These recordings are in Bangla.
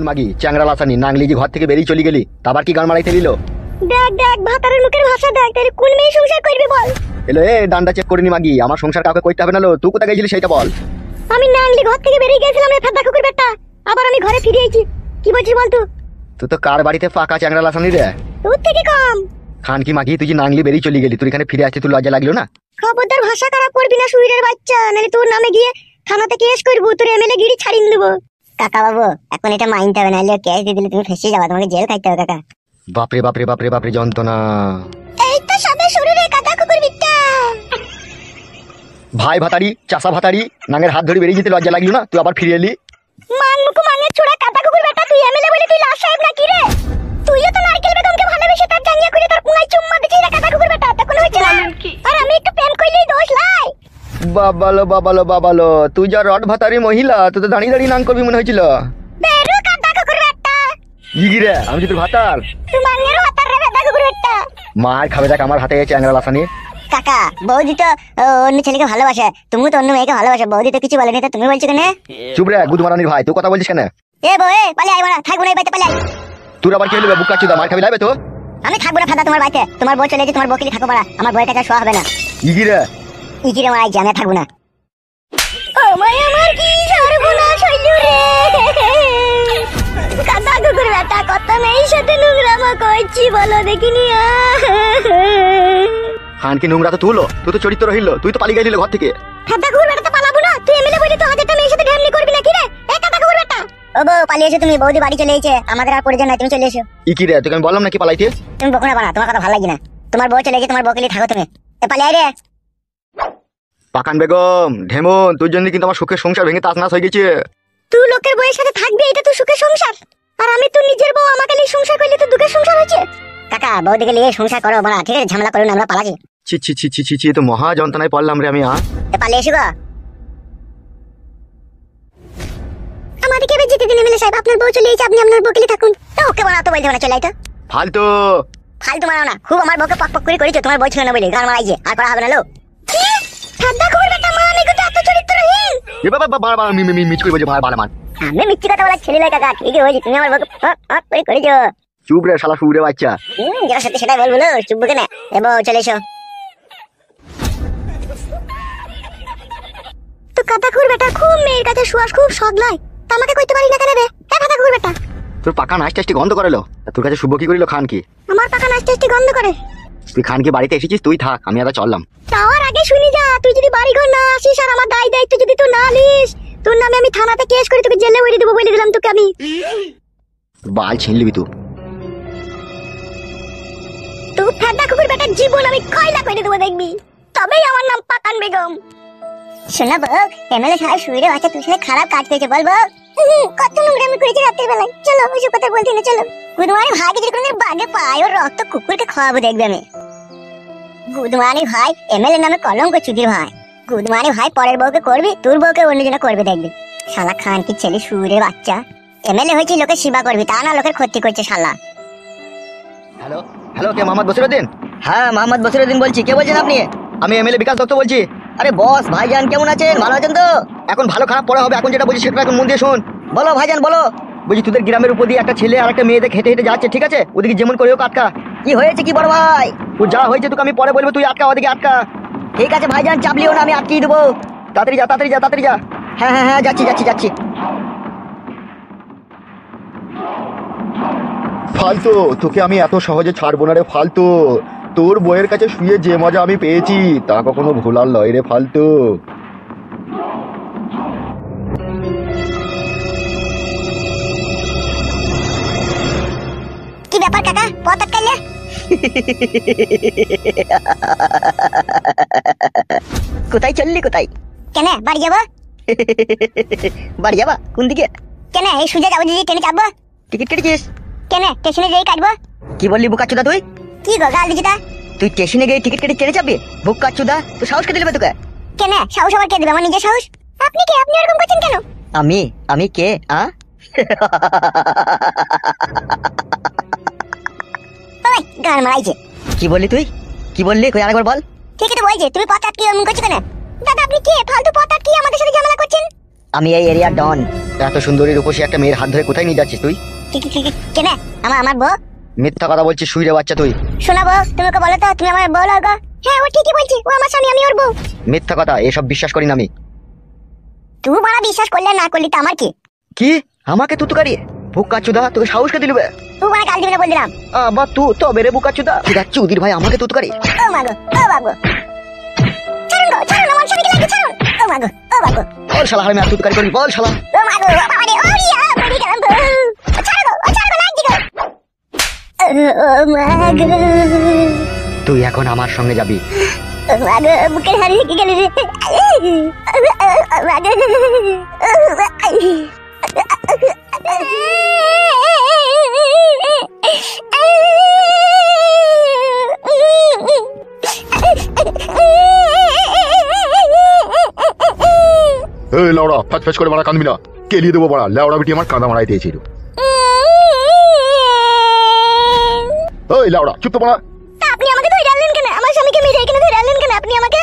মাগি চ্যাংরা লাসানি নাংলি যে ঘর থেকে বেরিয়ে চলে গেলি তারপর কি গান মারাইতে দিল? দেখ দেখ ভাতারের মুখের ভাষা দেখ, তাহলে কোন মেয়ে সংসার করবি বল? এলো এ ডান্ডা চেক করিনি মাগি, আমার সংসার কাউকে করতে হবে না। লো তুই কোথায় গেছিলি সেটা বল। আমি নাংলি ঘর থেকে বেরিয়ে গেছিলাম রে ফেদা কুকুর বেটা, আবার আমি ঘরে ফিরে এসেছি। কি বলছিস বল তুই? তুই তো কার বাড়িতে ফাঁকা চ্যাংরা লাসানি রে? তোর থেকে কম। খান কি মাগি, তুই যে নাংলি বেরিয়ে চলে গেলি, তুই এখানে ফিরে আসতে তুই লজ্জা লাগলো না? খবরদার ভাষা খারাপ করবি না সুইরের বাচ্চা, নাহলে তোর নামে গিয়ে থানাতে কেস করবো, তোর এমএলএ গিরি ছাড়িয়ে দেবো। কাকা বাবু এখন এটা মাইনতে হবে, নাহলে কেস দিয়ে দিলে তুমি ফেসে যাবে, তোমাকে জেল খাইতে হবে কাকা। বাপরে বাপরে বাপরে বাপরে যন্ত্রণা। এই তো সবে শুরু রে কাকা কুকুর বিট্টা। ভাই ভাতারি চাষা ভাতারি নাঙের হাত ধরে বেরিয়ে যেতে লজ্জা লাগলো না? তুই আবার ফিরে এলি। মান মুকু মানের ছোড়া কাকা কুকুর বেটা, তুই এমএলএ বলে তুই লাশ সাহেব নাকি রে? তুইও তো নারকেল বেগমকে ভালোবেসে তার জাঙ্গিয়া করে তার পুঙ্গায় চুম্মা দিছিস রে কাকা কুকুর বেটা, তখন হয়েছে না? আর আমি একটু প্রেম করলেই দোষ লাই। বাবালো বাবালো বাবালো, তুই যা রড ভাতারি মহিলা, তুই তো দাঁড়িয়ে দাঁড়িয়ে নাং করবি মনে হয়েছিল। বেরু কাকা কুকুর বেটা। ইগি রে আমি যে তোর ভাতার। তুই মানের হাতার রে কাকা কুকুর বেটা। মার খাবে দেখ আমার হাতে চ্যাংরা লাসানি। কাকা বৌদি তো অন্য ছেলেকে ভালোবাসে, তুমি তো অন্য মেয়েকে ভালোবাসে, বৌদি তো কিছু বলেনি, তো তুমি বলছো কেন? চুপ রে গুদমারানির ভাই, তুই কথা বলছিস কেন? এ বউ এ পালিয়ে আয়, মারা থাকবো না এই বাড়িতে, পালিয়ে আয়। তোর আবার কি হলো বুকা চুদা, মার খাবি লাইবে তো? আমি থাকবো না ফাদা তোমার বাড়িতে, তোমার বউ চলে গেছে, তোমার বউকে থাকো মারা, আমার বউয়ের টাকা শোয়া হবে না। ইগি রে ইকিরে মারাই আমি থাকবো না। ও মাই আমার কি সর্বনাশ হইল রে কাকা কুকুর বেটা, কত মেয়ের সাথে নোংরামা করছি বলো দেখিনি। খান কি নোংরা তো তুলো, তুই তো চরিত্র রহিল, তুই তো পালিয়ে গেলি ঘর থেকে। কাকা কুকুর বেটা তো পালাবো না, তুই এমএলএ বলি তো হাজারটা মেয়ের সাথে ঢ্যামনি করবি নাকি রে? এ কাকা কুকুর বেটা ও বউ পালিয়ে এসো তুমি, বৌদি বাড়ি চলে এসেছে, আমাদের আর প্রয়োজন নাই, তুমি চলে এসো। ইকি রে তোকে আমি বললাম নাকি পালাইতে? তুমি বকো না বানা, তোমার কথা ভালো লাগে না, তোমার বউ চলে গেছে, তোমার বউকে নিয়ে থাকো তুমি, এ পালিয়ে আয় রে। পাকান বেগম ঢেমন, তোর জন্য কিন্তু আমার সুখের সংসার ভেঙে তাসনাস হয়ে গেছে। তুই লোকের বউয়ের সাথে থাকবি, এটা তো সুখের সংসার, আর আমি তো নিজের বউ, আমাকে নিয়ে সংসার করলে তো দুঃখের সংসার হয়েছে। কাকা বউদিকে নিয়ে সংসার করো বানা, ঠিক আছে? ঝামেলা করো না, আমরা পালাছি। ছি ছি ছি ছি ছি ছি, তো মহা যন্ত্রণায় পড়লাম রে আমি। পালিয়ে এসো গো। আমাদেরকে এবার যেতে দিন এমএলএ সাহেব, আপনার বউ চলে এসেছে, আপনি আপনার বউকে নিয়ে থাকুন। তো ওকে বানা তো বলতে না, চলে আয় তো। ফালতু ফালতু মারাও না, খুব আমার বউকে পক পক করে করেছো, তোমার বউ ছিল না বলে গান মারাইছে, আর পড়া হবে না লো। কি ঠাড্ডা খবর বেটা, মা আমি কিন্তু এত চরিত্রহীন। এ বাবা বাবা মিচ করে বলছে ভাই বালা মান। আমি মিথ্যে কথা বলা ছেলে লাগে কাকা, ঠিকই হয়েছে, তুমি আমার বউকে পক পক করে করেছো। চুপ রে শালা শুরে বাচ্চা। যেটা সত্যি সেটাই বলবো, চুপ কেন? এবার চলে এসো। তো কাকা কুকুর বেটা খুব মেয়ের কাছে সুয়াস খুব সদলাই, তা আমাকে কইতে পারি না কেন রে? এ কাকা কুকুর বেটা তোর পাকা নাচ টাচটি গন্ধ করেলো, তোর কাছে শুভ কি করিল? খান কি আমার পাকা নাচতে আসতে গন্ধ করে? তুই খান কি বাড়িতে এসেছিস, তুই থাক, আমি আদা চললাম। তাওয়ার আগে শুনি যা, তুই যদি বাড়ি ঘর না আসিস আর আমার দায় দায়িত্ব যদি তুই না নিস, তোর নামে আমি থানাতে কেস করে তোকে জেলে ভরে দেবো বলে দিলাম তোকে আমি। বাল ছিনলিবি তুই। তুই ফেদা কুকুর বেটার জীবন আমি কয়লা করে দেবো দেখবি, তবেই আমার নাম পাকান বেগম। শোনা বউ, এমএলএ সাহেব শুয়ে আছে, তুই সাথে খারাপ কাজ করেছে বলবো। কত নোংরামি করেছে রাতের বেলায়, চলো ওইসব কথা বলতে না, চলো। গুদমানি ভাইকে যদি কোনোদিন বাগে পায়, ওর রক্ত কুকুরকে খাওয়াবো দেখবে আমি। গুদমানি ভাই এমএলএ নামে কলঙ্ক চুদির ভাই। গুদমানি ভাই পরের বউকে করবি, তোর বউকে অন্যজন করবে দেখবি। শালা খান কি ছেলে শুয়ে বাচ্চা, এমএলএ হয়েছে লোকের সেবা করবি, তা না লোকের ক্ষতি করছে শালা। হ্যালো হ্যালো, কে মোহাম্মদ বসিরউদ্দিন? হ্যাঁ মোহাম্মদ বসিরউদ্দিন বলছি, কে বলছেন আপনি? আমি এমএলএ বিকাশ দত্ত বলছি। আরে বস ভাইজান কেমন আছেন, ভালো আছেন তো? এখন ভালো খারাপ পড়া হবে, এখন যেটা বলছি সেটা এখন মন দিয়ে শোন। বলো ভাইজান বলো। বলছি তোদের গ্রামের উপর দিয়ে একটা ছেলে আর একটা মেয়েদের হেঁটে হেঁটে যাচ্ছে, ঠিক আছে? ওদিকে যেমন করে হোক আটকা। কি হয়েছে কি বড় ভাই? ও যা হয়েছে তোকে আমি পরে বলবো, তুই আটকা, ওদিকে আটকা। ঠিক আছে ভাইজান, চাপলিও না, আমি আটকিয়ে দেবো। তাড়াতাড়ি যা তাড়াতাড়ি যা তাড়াতাড়ি যা। হ্যাঁ হ্যাঁ হ্যাঁ, যাচ্ছি যাচ্ছি যাচ্ছি। ফালতু, তোকে আমি এত সহজে ছাড়বো না রে ফালতু। তোর বইয়ের কাছে শুয়ে যে মজা আমি পেয়েছি তা কখনো ভোলার লয় রে ফালতু। কি ব্যাপার কাকা, পথ আটকাইলে? কোথায় চললি কোথায়? কেন বাড়ি যাবো? বাড়ি যাবা? কোন দিকে? কেন এই সুজা যাবো, দিদি ট্রেনে চাপবো। টিকিট কেটেছিস? কেন স্টেশনে যেই কাটবো। কি বললি বুকাচুদা তুই? কি গো গাল দিছিস তা? তুই স্টেশনে গিয়ে টিকিট কেটে ট্রেনে চাপবি? বুকাচুদা তো সাহস কে দিলে তোকে? কেন সাহস আবার কে দিবে? আমার নিজের সাহস। আপনি কে? আপনি এরকম করছেন কেন? আমি কে? ওই গান মারাইছে। কি বললি তুই? কি বললি কই আরেকবার বল। ঠিক আছে বলছে, তুমি পথ আটকিয়ে এমন করছো কেন? দাদা আপনি কে? ফালতু পথ আটকিয়ে আমাদের সাথে ঝামেলা করছেন। আমি এই এরিয়া ডন। এত সুন্দরী রূপসী একটা মেয়ের হাত ধরে কোথায় নিয়ে যাচ্ছিস তুই? কেন? আমার বউ। মিথ্যা কথা বলছিস শুইরে বাচ্চা তুই। শোনা বউ, তুমি ওকে বলো তো তুমি আমার বউ লাগো। হ্যাঁ ও ঠিকই বলছি, ও আমার স্বামী, আমি ওর বউ। মিথ্যা কথা, এসব বিশ্বাস করি না আমি। তুই মারা বিশ্বাস করলে না করলি তো আমার কি? কি আমাকে তুতুকারি? বুকাচুদা তোকে সাহস কে দিলবে? তুই মারা কাল দিবি না বল দিলাম। বা তুই তো বেরে বুকাচুদা। ঠিক আছে চুদির ভাই আমাকে তুতুকারি। ও মাগো, ও বাবু, ছাড়ুন গো, ছাড়ুন আমার স্বামীকে লাগে, ছাড়ুন। ও মাগো, ও বাবু, বল শালা আমি আর তুতুকারি করি, বল শালা। ও মাগো, ও বাবা রে, ও রিয়া মরি গেলাম তো। ছাড়ো গো, ও ছাড়ো গো, লাগি গো। ও মাগো, তুই এখন আমার সঙ্গে যাবি। ও মাগো, বুকের হাড় লেগে গেল রে। ও মাগো, এই লাউড়া ফ্যাচ ফ্যাচ করে মারা কাঁদবি না, কেলিয়ে দেবো মারা। লাউড়া বিটি আমার কাঁদা মারাই দিয়েছিল। এই লাউড়া চুপ তো মারা। আপনি আমাকে ধরে আনলেন কেন? আমার স্বামীকে মেরে এখানে ধরে আনলেন কেন আপনি আমাকে?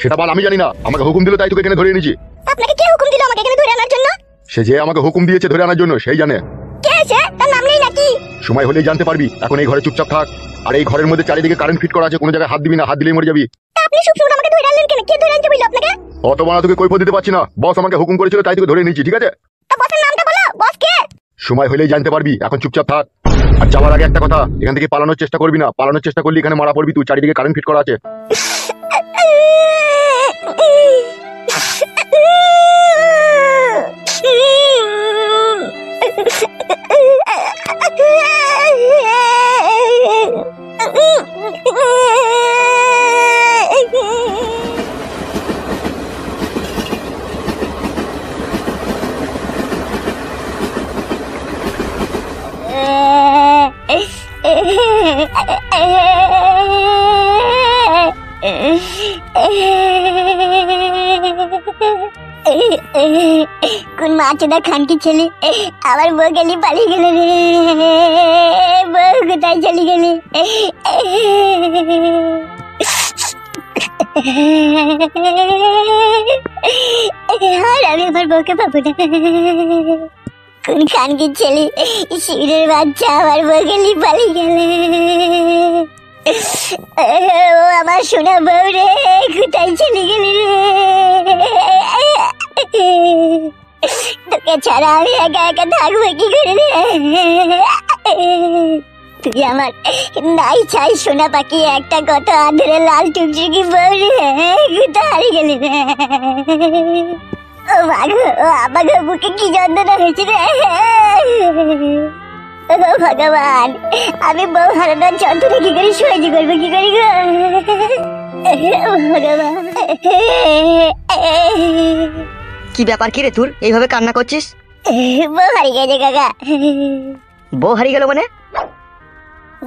সেটা বল, আমি জানি না। আমাকে হুকুম দিল তাই তোকে এখানে ধরে এনেছি। আপনাকে কে হুকুম দিল আমাকে এখানে ধরে আনার জন্য? সে যে আমাকে হুকুম দিয়েছে ধরে আনার জন্য সেই জানে। কে সে? তার নাম নেই নাকি? সময় হলেই জানতে পারবি। এখন এই ঘরে চুপচাপ থাক। আর এই ঘরের মধ্যে চারিদিকে কারেন্ট ফিট করা আছে, কোনো জায়গায় হাত দিবি না, হাত দিলেই মরে যাবি। তা আপনি সবসময় আমাকে ধরে আনলেন কেন? কে ধরে আনতে বলল আপনাকে? অত মারা তোকে কৈফিয়ত দিতে পারছি না। বস আমাকে হুকুম করেছিল তাই তোকে ধরে নিয়েছি, ঠিক আছে? তা বসের নামটা বলো, বস কে? সময় হলেই জানতে পারবি, এখন চুপচাপ থাক। আর যাওয়ার আগে একটা কথা, এখান থেকে পালানোর চেষ্টা করবি না। পালানোর চেষ্টা করলে এখানে মারা পড়বি তুই। চারিদিকে কারেন্ট ফিট করা আছে। কোন মাছেদা খানকি ছেলে আমার বউ গেলি পালিয়ে গেল রে। বউ কোথায় চলে গেলে? আর আমি আমার বউকে পাবো না। কোন খানকি ছেলে শিরের বাচ্চা আমার বউ গেলি পালিয়ে গেলে। ও আমার সোনা বউ রে, কোথায় চলে গেলি রে? তোকে ছাড়া আমি একা একা থাকবো কি করে রে? তুই আমার নাই চাই সোনা পাখি একটা কথা আধরে লাল টুকটুকি বউ রে, কোথায় হারিয়ে গেলি রে? ও মাগো, আমাকে বুকে কি যন্ত্রণা হয়েছে রে? ও ভগবান, আমি বউ হারানোর যন্ত্রণা কি করে সহ্য করবো, কি করি গো ভগবান? কি ব্যাপার কি রে তোর এইভাবে কান্না করছিস? বউ হারিয়ে গেছে কাকা। বউ হারিয়ে গেল মানে?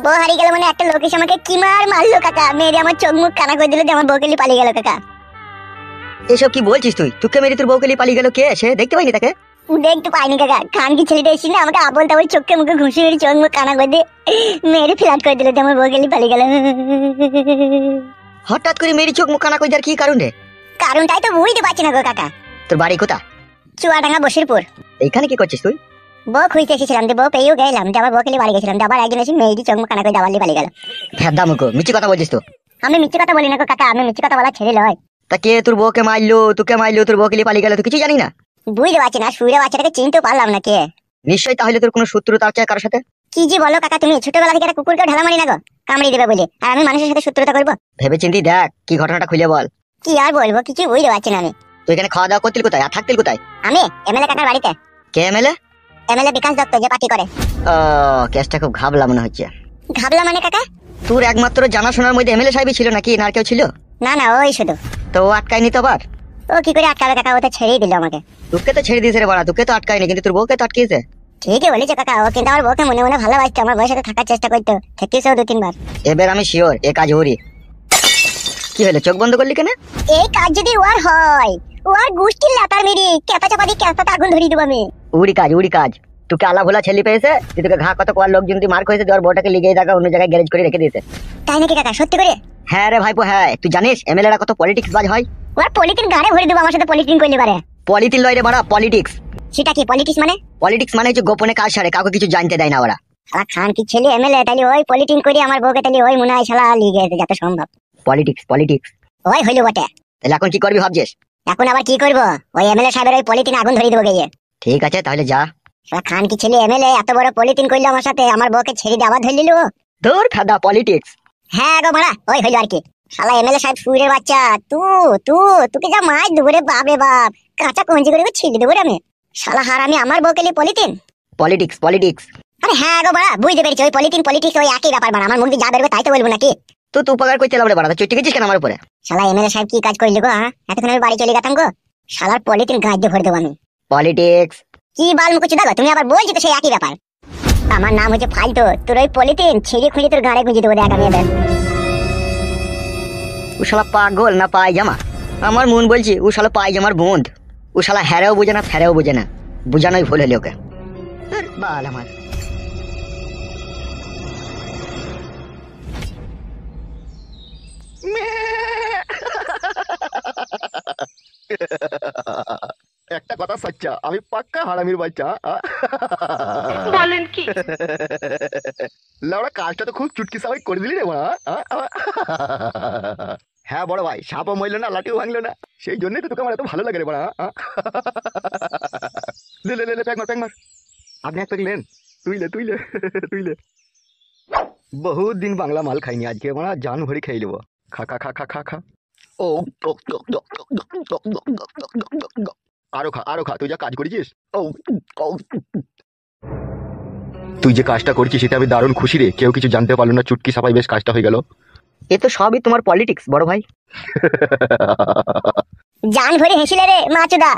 বউ হারিয়ে গেল মানে একটা লোক এসে আমাকে কি মারলো কাকা, মেরে আমার চোখ মুখ কানা করে দিল যে আমার বউকে নিয়ে পালিয়ে গেল কাকা। এসব কি বলছিস তুই? তোকে মেরে তোর বউকে নিয়ে পালিয়ে গেল কে? সে দেখতে পাইনি তাকে? দেখতে পাইনি কাকা, খানকি ছেলেটা এসে না আমাকে আবল তাবল চোখে মুখে ঘুষি মেরে চোখ মুখ কানা করে দিয়ে মেরে ফ্ল্যাট করে দিল যে আমার বউকে নিয়ে পালিয়ে গেল। হঠাৎ করে মেরি চোখ মুখ কানা করে দেওয়ার কি কারণ রে? কারণটাই তো বুঝতে পারছি না গো কাকা। তোর বাড়ি কোথা? চুয়াডাঙ্গা বসিরপুর। এইখানে কি করছিস তুই? বউ খুঁজতে এসেছিলাম, বউ পেয়েও গেলাম, আবার বউকে নিয়ে বাড়ি গেছিলাম, আবার একদিন এসে মেয়েটি চোখ মুখ কানা করে দাবার নিয়ে পালিয়ে গেল। ভেদা মুখো মিছি কথা বলছিস তো? আমি মিথ্যে কথা বলি না গো কাকা, আমি মিথ্যে কথা বলা ছেড়ে লয়। তা কে তোর বউকে মারলো, তোকে মারলো, তোর বউকে নিয়ে পালিয়ে গেল, তুই কিছু জানি না? বুঝতে পারছি না, শুয়ে বাচ্চাটাকে চিনতে পারলাম না কে। নিশ্চয়ই তাহলে তোর কোনো শত্রুতা আছে কারোর সাথে? কি যে বলো কাকা তুমি, ছোটবেলা থেকে একটা কুকুরকে ঢালা মারি না গো, কামড়িয়ে দেবে বলে, আর আমি মানুষের সাথে শত্রুতা করবো? ভেবে চিন্তি দেখ, কি ঘটনাটা খুলে বল। কি আর বলবো, কিছু বুঝতে পারছি না আমি। তুই এখানে খাওয়া দাওয়া করতিল কোথায় আর থাকতিল কোথায়? আমি এমএলএ কাকার বাড়িতে। কে এমএলএ? এমএলএ বিকাশ দত্ত, যে পার্টি করে। ও, কেসটা খুব ঘাবলা মনে হচ্ছে। ঘাবলা মানে কাকা? তোর একমাত্র জানাশোনার মধ্যে এমএলএ সাহেবই ছিল নাকি, না আর কেউ ছিল? না না, ওই শুধু। তো ও আটকায়নি তো আবার? ও কি করে আটকাবে কাকা, ও তো ছেড়েই দিল আমাকে। তোকে তো ছেড়ে দিয়েছে রে বাড়া, তোকে তো আটকায়নি, কিন্তু তোর বউকে তো আটকেছে। ঠিকই বলেছে কাকা, ও কিন্তু আমার বউকে মনে মনে ভালোবাসতো, আমার বউয়ের সাথে থাকার চেষ্টা করতো, থেকেছেও 2-3 বার। এবার আমি শিওর এ কাজ ওরই। কি হলো, চোখ বন্ধ করলি কেন? এই কাজ যদি ওর হয়, ওর গোষ্ঠীর লাতার মেরি ক্যাপা চাপা দিয়ে ক্যাপাতে আগুন ধরিয়ে দেবো আমি। উড়ি কাজ উড়ি কাজ। তোকে আলা ভোলা ছেলে পেয়েছে, যে তোকে ঘা কত কোয়ার লোকজন তুই মার খেয়েছে, তোর বউটাকে লিগেই থাকা অন্য জায়গায় গ্যারেজ করে রেখে দিয়েছে। তাই নাকি কাকা, সত্যি করে? হ্যাঁ রে ভাইপো হ্যাঁ। তুই জানিস এমএলএরা কত পলিটিক্স বাজ হয়? ওর পলিটিন গাড়ে ভরে দেবো, আমার সাথে পলিটিন করলে পারে। পলিটিক্স লয় রে মারা, পলিটিক্স। সেটা কি পলিটিক্স মানে? পলিটিক্স মানে হচ্ছে গোপনে কাজ সারে, কাউকে কিছু জানতে দেয় না ওরা। শালা খান কি ছেলে এমএলএ, তাহলে ওই পলিটিক্স করে আমার বউকে তাহলে ওই মনে হয় শালা লিগে গেছে যত সম্ভব। Politics politics. ওই হইলো বটে। তাহলে এখন কি করবি ভাবছিস? এখন আবার কি করবো, ওই এমএলএ সাহেবের ওই পলিটিন আগুন ধরিয়ে দেবো গিয়ে। ঠিক আছে তাহলে যা। শালা খান কি ছেলে এমএলএ এত বড় পলিটিন করলো আমার সাথে, আমার বউকে ছেড়ে দিয়ে আবার ধরে নিল। ধর খাদা পলিটিক্স। হ্যাঁ গো মারা, ওই হইলো আর কি। শালা এমএলএ সাহেব সুরের বাচ্চা, তোকে যা মাছ দেবো রে বাপ রে বাপ, কাঁচা কঞ্জি করে ছিঁড়ে দেবো রে আমি। শালা হারামি আমার বউকে নিয়ে পলিটিন। Politics politics. আরে হ্যাঁ গো মারা, বুঝতে পেরেছি, ওই পলিটিন পলিটিক্স ওই একই ব্যাপার মারা। আমার মুখ দিয়ে যা বেরোবে তাই তো বলবো নাকি? তো তুই উপকার করতে লাভ রে বাড়া, চুটি গেছিস কেন আমার উপরে? শালা এমএলএ সাহেব কি কাজ করলি গো? হ্যাঁ, এতক্ষণ আমি বাড়ি চলে গেতাম গো। শালার পলিটিন গাছ দিয়ে ভরে দেবো আমি। পলিটিক্স। কি বাল মুকুচু দাদা, তুমি আবার বলছো তো সেই একই ব্যাপার। আমার নাম হচ্ছে ফালতু, তোর ওই পলিটিন ছিঁড়ে খুঁড়ে তোর গাড়ে গুঁজে দেবো দেখ আমি এদের। ও শালা পাগল না পায়জামা? আমার মন বলছি ও শালা পায়জামার বন্ধ। ও শালা হ্যারেও বোঝে না ফেরেও বোঝে না, বুঝানোই ভুল হলে ওকে। ধুর, বাল আমার। একটা কথা সচ্চা, আমি পাক্কা হারামির বাচ্চা। বলেন কি? লাউড়া কাজটা তো খুব চুটকি সাবাই করে দিলি রে মা। হ্যাঁ বড় ভাই, সাপও মরলো না, লাঠিও ভাঙলো না, সেই জন্যই তো তোকে আমার এত ভালো লাগে রে বড়া। লে লে লে লে, প্যাক মার প্যাক মার। আপনি এক প্যাক লেন, তুইলে। বহুত দিন বাংলা মাল খাইনি, আজকে মানে জান ভরি খাই নেবো। খা খা খা খা খা খা। ও আরো খা, তুই যা কাজ করেছিস। তুই যে কাজটা করছিস সেটা আমি দারুণ খুশি রে, কেউ কিছু জানতে পারলো না, চুটকি সাপাই বেশ কাজটা হয়ে গেল। এ তো সবই তোমার পলিটিক্স বড় ভাই। জান ভরে হেসিলে রে মাচুদা।